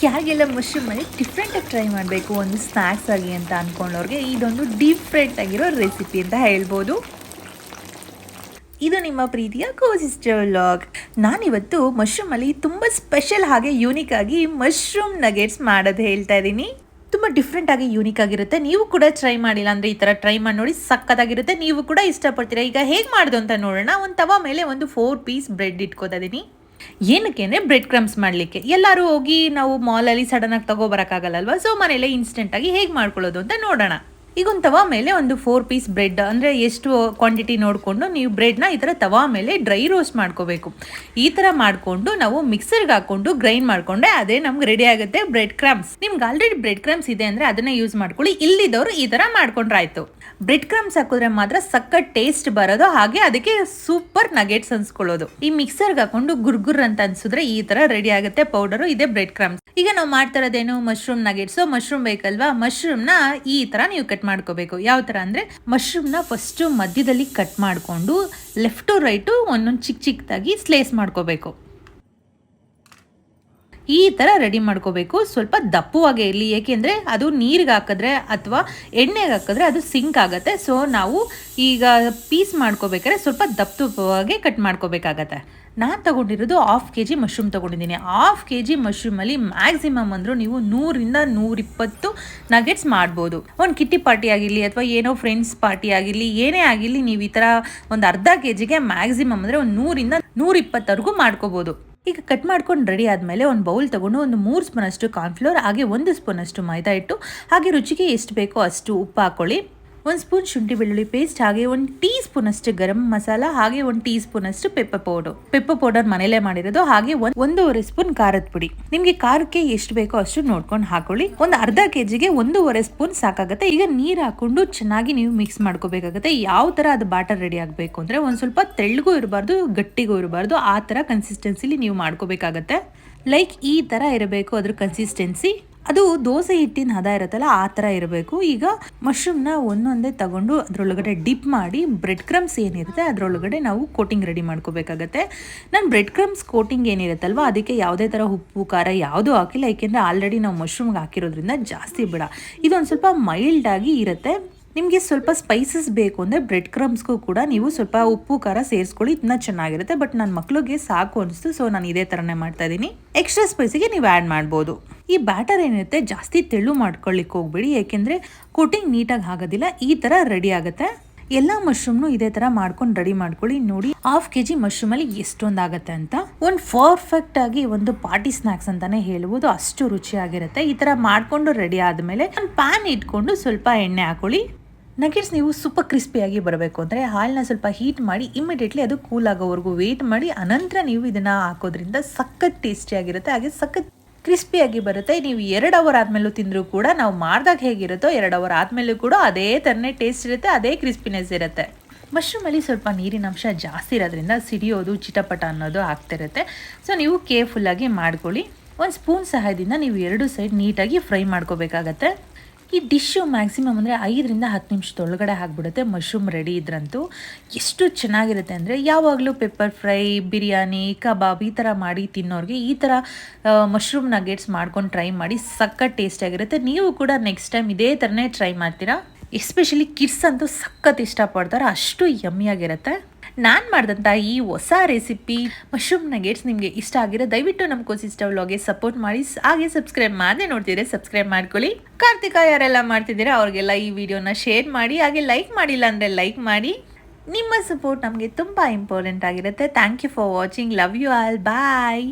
ಯಾರಿಗೆಲ್ಲ ಮಶ್ರೂಮಲ್ಲಿ ಡಿಫ್ರೆಂಟಾಗಿ ಟ್ರೈ ಮಾಡಬೇಕು ಒಂದು ಸ್ನ್ಯಾಕ್ಸ್ ಆಗಿ ಅಂತ ಅಂದ್ಕೊಂಡವ್ರಿಗೆ ಇದೊಂದು ಡಿಫ್ರೆಂಟ್ ಆಗಿರೋ ರೆಸಿಪಿ ಅಂತ ಹೇಳ್ಬೋದು. ಇದು ನಿಮ್ಮ ಪ್ರೀತಿಯ ಕೋ-ಸಿಸ್ಟರ್ ವ್ಲಾಗ್. ನಾನಿವತ್ತು ಮಶ್ರೂಮಲ್ಲಿ ತುಂಬ ಸ್ಪೆಷಲ್ ಹಾಗೆ ಯೂನಿಕ್ ಆಗಿ ಮಶ್ರೂಮ್ ನಗೆಟ್ಸ್ ಮಾಡೋದು ಹೇಳ್ತಾ ಇದ್ದೀನಿ. ತುಂಬ ಡಿಫ್ರೆಂಟ್ ಆಗಿ ಯೂನಿಕ್ ಆಗಿರುತ್ತೆ. ನೀವು ಕೂಡ ಟ್ರೈ ಮಾಡಿಲ್ಲ ಅಂದರೆ ಈ ಥರ ಟ್ರೈ ಮಾಡಿ ನೋಡಿ, ಸಕ್ಕತ್ತಾಗಿರುತ್ತೆ. ನೀವು ಕೂಡ ಇಷ್ಟಪಡ್ತೀರಾ. ಈಗ ಹೇಗೆ ಮಾಡೋದು ಅಂತ ನೋಡೋಣ. ಒಂದು ತವಾ ಮೇಲೆ ಒಂದು 4 ಪೀಸ್ ಬ್ರೆಡ್ ಇಟ್ಕೋತಾ ಇದ್ದೀನಿ. ಏನಕ್ಕೆ ಅಂದರೆ ಬ್ರೆಡ್ ಕ್ರಮ್ಸ್ ಮಾಡಲಿಕ್ಕೆ. ಎಲ್ಲರೂ ಹೋಗಿ ನಾವು ಮಾಲಲ್ಲಿ ಸಡನ್ನಾಗಿ ತಗೋಬರೋಕ್ಕಾಗಲ್ಲಲ್ವ, ಸೊ ಮನೇಲೆ ಇನ್ಸ್ಟೆಂಟಾಗಿ ಹೇಗೆ ಮಾಡ್ಕೊಳ್ಳೋದು ಅಂತ ನೋಡೋಣ. ಈಗ ಒಂದು ತವಾ ಮೇಲೆ ಒಂದು 4 ಪೀಸ್ ಬ್ರೆಡ್, ಅಂದರೆ ಎಷ್ಟು ಕ್ವಾಂಟಿಟಿ ನೋಡಿಕೊಂಡು ನೀವು ಬ್ರೆಡ್ನ ಈ ಥರ ತವಾ ಮೇಲೆ ಡ್ರೈ ರೋಸ್ಟ್ ಮಾಡ್ಕೋಬೇಕು. ಈ ಥರ ಮಾಡಿಕೊಂಡು ನಾವು ಮಿಕ್ಸರ್ಗೆ ಹಾಕ್ಕೊಂಡು ಗ್ರೈಂಡ್ ಮಾಡಿಕೊಂಡ್ರೆ ಅದೇ ನಮ್ಗೆ ರೆಡಿ ಆಗುತ್ತೆ ಬ್ರೆಡ್ ಕ್ರಮ್ಸ್. ನಿಮ್ಗೆ ಆಲ್ರೆಡಿ ಬ್ರೆಡ್ ಕ್ರಮ್ಸ್ ಇದೆ ಅಂದರೆ ಅದನ್ನೇ ಯೂಸ್ ಮಾಡ್ಕೊಳ್ಳಿ. ಇಲ್ಲಿದ್ದವರು ಈ ಥರ ಮಾಡ್ಕೊಂಡ್ರೆ ಆಯಿತು. ಬ್ರೆಡ್ ಕ್ರಮ್ಸ್ ಹಾಕಿದ್ರೆ ಮಾತ್ರ ಸಖತ್ ಟೇಸ್ಟ್ ಬರೋದು, ಹಾಗೆ ಅದಕ್ಕೆ ಸೂಪರ್ ನಗೆಟ್ಸ್ ಅನ್ಸ್ಕೊಳ್ಳೋದು. ಈ ಮಿಕ್ಸರ್ಗೆ ಹಾಕೊಂಡು ಗುರ್ಗುರ್ ಅಂತ ಅನ್ಸಿದ್ರೆ ಈ ಥರ ರೆಡಿ ಆಗುತ್ತೆ ಪೌಡರು. ಇದೇ ಬ್ರೆಡ್ ಕ್ರಮ್ಸ್. ಈಗ ನಾವು ಮಾಡ್ತಾ ಇರೋದೇನು ಮಶ್ರೂಮ್ ನಗೆಟ್ಸ್. ಮಶ್ರೂಮ್ ಬೇಕಲ್ವಾ, ಮಶ್ರೂಮ್ನ ಈ ಥರ ನೀವು ಕಟ್ ಮಾಡ್ಕೋಬೇಕು. ಯಾವ ಥರ ಅಂದರೆ ಮಶ್ರೂಮ್ನ ಫಸ್ಟು ಮಧ್ಯದಲ್ಲಿ ಕಟ್ ಮಾಡಿಕೊಂಡು ಲೆಫ್ಟ್ ಟು ರೈಟು ಒಂದೊಂದು ಚಿಕ್ಕದಾಗಿ ಸ್ಲೈಸ್ ಮಾಡ್ಕೋಬೇಕು. ಈ ಥರ ರೆಡಿ ಮಾಡ್ಕೋಬೇಕು. ಸ್ವಲ್ಪ ದಪ್ಪವಾಗೇ ಇರಲಿ, ಏಕೆಂದರೆ ಅದು ನೀರಿಗೆ ಹಾಕಿದ್ರೆ ಅಥವಾ ಎಣ್ಣೆಗೆ ಹಾಕಿದ್ರೆ ಅದು ಸಿಂಕ್ ಆಗುತ್ತೆ. ಸೊ ನಾವು ಈಗ ಪೀಸ್ ಮಾಡ್ಕೋಬೇಕಾದ್ರೆ ಸ್ವಲ್ಪ ದಪ್ಪವಾಗಿ ಕಟ್ ಮಾಡ್ಕೋಬೇಕಾಗತ್ತೆ. ನಾನು ತೊಗೊಂಡಿರೋದು 1/2 kg ಮಶ್ರೂಮ್ ತೊಗೊಂಡಿದ್ದೀನಿ. 1/2 kg ಮಶ್ರೂಮಲ್ಲಿ ಮ್ಯಾಕ್ಸಿಮಮ್ ಅಂದರೂ ನೀವು 100ರಿಂದ 120 ನಗೆಟ್ಸ್ ಮಾಡ್ಬೋದು. ಒಂದು ಕಿಟ್ಟಿ ಪಾರ್ಟಿ ಆಗಿರಲಿ ಅಥವಾ ಏನೋ ಫ್ರೆಂಡ್ಸ್ ಪಾರ್ಟಿ ಆಗಿರಲಿ, ಏನೇ ಆಗಿರಲಿ, ನೀವು ಈ ಥರ ಒಂದು ಅರ್ಧ kgಗೆ ಮ್ಯಾಕ್ಸಿಮಮ್ ಅಂದರೆ ಒಂದು 100ರಿಂದ 120ವರೆಗೂ ಮಾಡ್ಕೋಬೋದು. ಈಗ ಕಟ್ ಮಾಡ್ಕೊಂಡು ರೆಡಿ ಆದಮೇಲೆ ಒಂದು ಬೌಲ್ ತೊಗೊಂಡು ಒಂದು 3 ಸ್ಪೂನಷ್ಟು ಕಾರ್ನ್ಫ್ಲೋರ್, ಹಾಗೆ 1 ಸ್ಪೂನಷ್ಟು ಮೈದಾ ಹಿಟ್ಟು, ಹಾಗೆ ರುಚಿಗೆ ಎಷ್ಟು ಬೇಕೋ ಅಷ್ಟು ಉಪ್ಪು ಹಾಕ್ಕೊಳ್ಳಿ. 1 ಸ್ಪೂನ್ ಶುಂಠಿ ಬೆಳ್ಳುಳ್ಳಿ ಪೇಸ್ಟ್, ಹಾಗೆ 1 ಟೀ ಸ್ಪೂನಷ್ಟು ಗರಂ ಮಸಾಲ, ಹಾಗೆ 1 ಟೀ ಸ್ಪೂನಷ್ಟು ಪೆಪ್ಪರ್ ಪೌಡರ್ ಮನೇಲೆ ಮಾಡಿರೋದು, ಹಾಗೆ 1.5 ಸ್ಪೂನ್ ಖಾರದ ಪುಡಿ. ನಿಮಗೆ ಖಾರಕ್ಕೆ ಎಷ್ಟು ಬೇಕೋ ಅಷ್ಟು ನೋಡ್ಕೊಂಡು ಹಾಕೊಳ್ಳಿ. ಒಂದು ಅರ್ಧ kgಗೆ 1.5 ಸ್ಪೂನ್ ಸಾಕಾಗುತ್ತೆ. ಈಗ ನೀರು ಹಾಕೊಂಡು ಚೆನ್ನಾಗಿ ನೀವು ಮಿಕ್ಸ್ ಮಾಡ್ಕೋಬೇಕಾಗುತ್ತೆ. ಯಾವ ಥರ ಅದು ಬ್ಯಾಟರ್ ರೆಡಿ ಆಗಬೇಕು ಅಂದರೆ ಒಂದು ಸ್ವಲ್ಪ ತೆಳ್ಳಗೂ ಇರಬಾರ್ದು, ಗಟ್ಟಿಗೂ ಇರಬಾರ್ದು, ಆ ಥರ ಕನ್ಸಿಸ್ಟೆನ್ಸಿಲಿ ನೀವು ಮಾಡ್ಕೋಬೇಕಾಗತ್ತೆ. ಲೈಕ್ ಈ ಥರ ಇರಬೇಕು ಅದ್ರ ಕನ್ಸಿಸ್ಟೆನ್ಸಿ. ಅದು ದೋಸೆ ಹಿಟ್ಟಿನ ಹದ ಇರುತ್ತಲ್ಲ, ಆ ಥರ ಇರಬೇಕು. ಈಗ ಮಶ್ರೂಮ್ನ ಒಂದೊಂದೇ ತಗೊಂಡು ಅದರೊಳಗಡೆ ಡಿಪ್ ಮಾಡಿ ಬ್ರೆಡ್ ಕ್ರಮ್ಸ್ ಏನಿರುತ್ತೆ ಅದರೊಳಗಡೆ ನಾವು ಕೋಟಿಂಗ್ ರೆಡಿ ಮಾಡ್ಕೋಬೇಕಾಗತ್ತೆ. ನಾನು ಬ್ರೆಡ್ ಕ್ರಮ್ಸ್ ಕೋಟಿಂಗ್ ಏನಿರುತ್ತಲ್ವ ಅದಕ್ಕೆ ಯಾವುದೇ ಥರ ಉಪ್ಪು ಖಾರ ಯಾವುದೂ ಹಾಕಿಲ್ಲ, ಏಕೆಂದರೆ ಆಲ್ರೆಡಿ ನಾವು ಮಶ್ರೂಮ್ಗೆ ಹಾಕಿರೋದ್ರಿಂದ ಜಾಸ್ತಿ ಬೇಡ. ಇದೊಂದು ಸ್ವಲ್ಪ ಮೈಲ್ಡಾಗಿ ಇರುತ್ತೆ. ನಿಮಗೆ ಸ್ವಲ್ಪ ಸ್ಪೈಸಸ್ ಬೇಕು ಅಂದರೆ ಬ್ರೆಡ್ ಕ್ರಮ್ಸ್ಗೂ ಕೂಡ ನೀವು ಸ್ವಲ್ಪ ಉಪ್ಪು ಖಾರ ಸೇರಿಸ್ಕೊಳ್ಳಿ, ಇದನ್ನ ಚೆನ್ನಾಗಿರುತ್ತೆ. ಬಟ್ ನನ್ನ ಮಕ್ಳಿಗೆ ಸಾಕು ಅನಿಸ್ತು, ಸೊ ನಾನು ಇದೇ ಥರನೇ ಮಾಡ್ತಾ ಇದ್ದೀನಿ. ಎಕ್ಸ್ಟ್ರಾ ಸ್ಪೈಸಿಗೆ ನೀವು ಆ್ಯಡ್ ಮಾಡ್ಬೋದು. ಈ ಬ್ಯಾಟರ್ ಏನಿರುತ್ತೆ ಜಾಸ್ತಿ ತೆಳ್ಳು ಮಾಡ್ಕೊಳ್ಳಿಕ್ಕೆ ಹೋಗ್ಬೇಡಿ, ಏಕೆಂದರೆ ಕೋಟಿಂಗ್ ನೀಟಾಗಿ ಆಗೋದಿಲ್ಲ. ಈ ಥರ ರೆಡಿ ಆಗುತ್ತೆ. ಎಲ್ಲ ಮಶ್ರೂಮ್ನು ಇದೇ ಥರ ಮಾಡ್ಕೊಂಡು ರೆಡಿ ಮಾಡ್ಕೊಳ್ಳಿ. ನೋಡಿ 1/2 kg ಮಶ್ರೂಮಲ್ಲಿ ಎಷ್ಟೊಂದು ಆಗುತ್ತೆ ಅಂತ. ಒಂದು ಪರ್ಫೆಕ್ಟ್ ಆಗಿ ಒಂದು ಪಾರ್ಟಿ ಸ್ನ್ಯಾಕ್ಸ್ ಅಂತಾನೆ ಹೇಳ್ಬೋದು, ಅಷ್ಟು ರುಚಿಯಾಗಿರುತ್ತೆ. ಈ ಥರ ಮಾಡಿಕೊಂಡು ರೆಡಿ ಆದಮೇಲೆ ಒಂದು ಪ್ಯಾನ್ ಇಟ್ಕೊಂಡು ಸ್ವಲ್ಪ ಎಣ್ಣೆ ಹಾಕೊಳ್ಳಿ. ನಗೆಟ್ಸ್ ನೀವು ಸೂಪರ್ ಕ್ರಿಸ್ಪಿಯಾಗಿ ಬರಬೇಕು ಅಂದರೆ ಹಾಲನ್ನ ಸ್ವಲ್ಪ ಹೀಟ್ ಮಾಡಿ ಇಮಿಡಿಯೇಟ್ಲಿ ಅದು ಕೂಲ್ ಆಗೋವರೆಗೂ ವೆಯ್ಟ್ ಮಾಡಿ, ಅನಂತರ ನೀವು ಇದನ್ನು ಹಾಕೋದ್ರಿಂದ ಸಖತ್ ಟೇಸ್ಟಿಯಾಗಿರುತ್ತೆ, ಹಾಗೆ ಸಖತ್ ಕ್ರಿಸ್ಪಿಯಾಗಿ ಬರುತ್ತೆ. ನೀವು 2 ಅವರ್ ಆದಮೇಲೂ ತಿಂದರೂ ಕೂಡ ನಾವು ಮಾಡಿದಾಗ ಹೇಗಿರುತ್ತೋ 2 ಅವರ್ ಆದಮೇಲೂ ಕೂಡ ಅದೇ ಥರನೇ ಟೇಸ್ಟ್ ಇರುತ್ತೆ, ಅದೇ ಕ್ರಿಸ್ಪಿನೆಸ್ ಇರುತ್ತೆ. ಮಶ್ರೂಮಲ್ಲಿ ಸ್ವಲ್ಪ ನೀರಿನ ಅಂಶ ಜಾಸ್ತಿ ಇರೋದ್ರಿಂದ ಸಿಡಿಯೋದು ಚಿಟಪಟ ಅನ್ನೋದು ಆಗ್ತಿರುತ್ತೆ. ಸೊ ನೀವು ಕೇರ್ಫುಲ್ಲಾಗಿ ಮಾಡ್ಕೊಳ್ಳಿ. 1 ಸ್ಪೂನ್ ಸಹಾಯದಿಂದ ನೀವು 2 ಸೈಡ್ ನೀಟಾಗಿ ಫ್ರೈ ಮಾಡ್ಕೋಬೇಕಾಗತ್ತೆ. ಈ ಡಿಶ್ಶು ಮ್ಯಾಕ್ಸಿಮಮ್ ಅಂದರೆ 5ರಿಂದ 10 ನಿಮಿಷದೊಳಗಡೆ ಆಗಿಬಿಡುತ್ತೆ. ಮಶ್ರೂಮ್ ರೆಡಿ ಇದ್ರಂತೂ ಎಷ್ಟು ಚೆನ್ನಾಗಿರುತ್ತೆ ಅಂದರೆ, ಯಾವಾಗಲೂ ಪೆಪ್ಪರ್ ಫ್ರೈ, ಬಿರಿಯಾನಿ, ಕಬಾಬ್ ಈ ಥರ ಮಾಡಿ ತಿನ್ನೋರಿಗೆ ಈ ಥರ ಮಶ್ರೂಮ್ ನಗೆಟ್ಸ್ ಮಾಡ್ಕೊಂಡು ಟ್ರೈ ಮಾಡಿ, ಸಖತ್ ಟೇಸ್ಟಿಯಾಗಿರುತ್ತೆ. ನೀವು ಕೂಡ ನೆಕ್ಸ್ಟ್ ಟೈಮ್ ಇದೇ ಥರನೇ ಟ್ರೈ ಮಾಡ್ತೀರಾ. ಎಸ್ಪೆಷಲಿ ಕಿಡ್ಸ್ ಅಂತೂ ಸಖತ್ ಇಷ್ಟಪಡ್ತಾರೆ, ಅಷ್ಟು ಯಮ್ಮಿಯಾಗಿರುತ್ತೆ. ನಾನು ಮಾಡಿದಂಥ ಈ ಹೊಸ ರೆಸಿಪಿ ಮಶ್ರೂಮ್ ನಗೆಟ್ಸ್ ನಿಮಗೆ ಇಷ್ಟ ಆಗಿರೋ ದಯವಿಟ್ಟು ನಮ್ಮ ಕೋ-ಸಿಸ್ಟರ್ ವ್ಲಾಗ್ಗೆ ಸಪೋರ್ಟ್ ಮಾಡಿ, ಹಾಗೆ ಸಬ್ಸ್ಕ್ರೈಬ್ ಮಾಡದೆ ನೋಡ್ತಿದ್ರೆ ಸಬ್ಸ್ಕ್ರೈಬ್ ಮಾಡ್ಕೊಳ್ಳಿ. ಕಾರ್ತಿಕ ಯಾರೆಲ್ಲ ಮಾಡ್ತಿದ್ದೀರಾ ಅವ್ರಿಗೆಲ್ಲ ಈ ವಿಡಿಯೋನ ಶೇರ್ ಮಾಡಿ, ಹಾಗೆ ಲೈಕ್ ಮಾಡಿಲ್ಲ ಅಂದರೆ ಲೈಕ್ ಮಾಡಿ. ನಿಮ್ಮ ಸಪೋರ್ಟ್ ನಮಗೆ ತುಂಬ ಇಂಪಾರ್ಟೆಂಟ್ ಆಗಿರುತ್ತೆ. Thank you for watching. Love you all. Bye.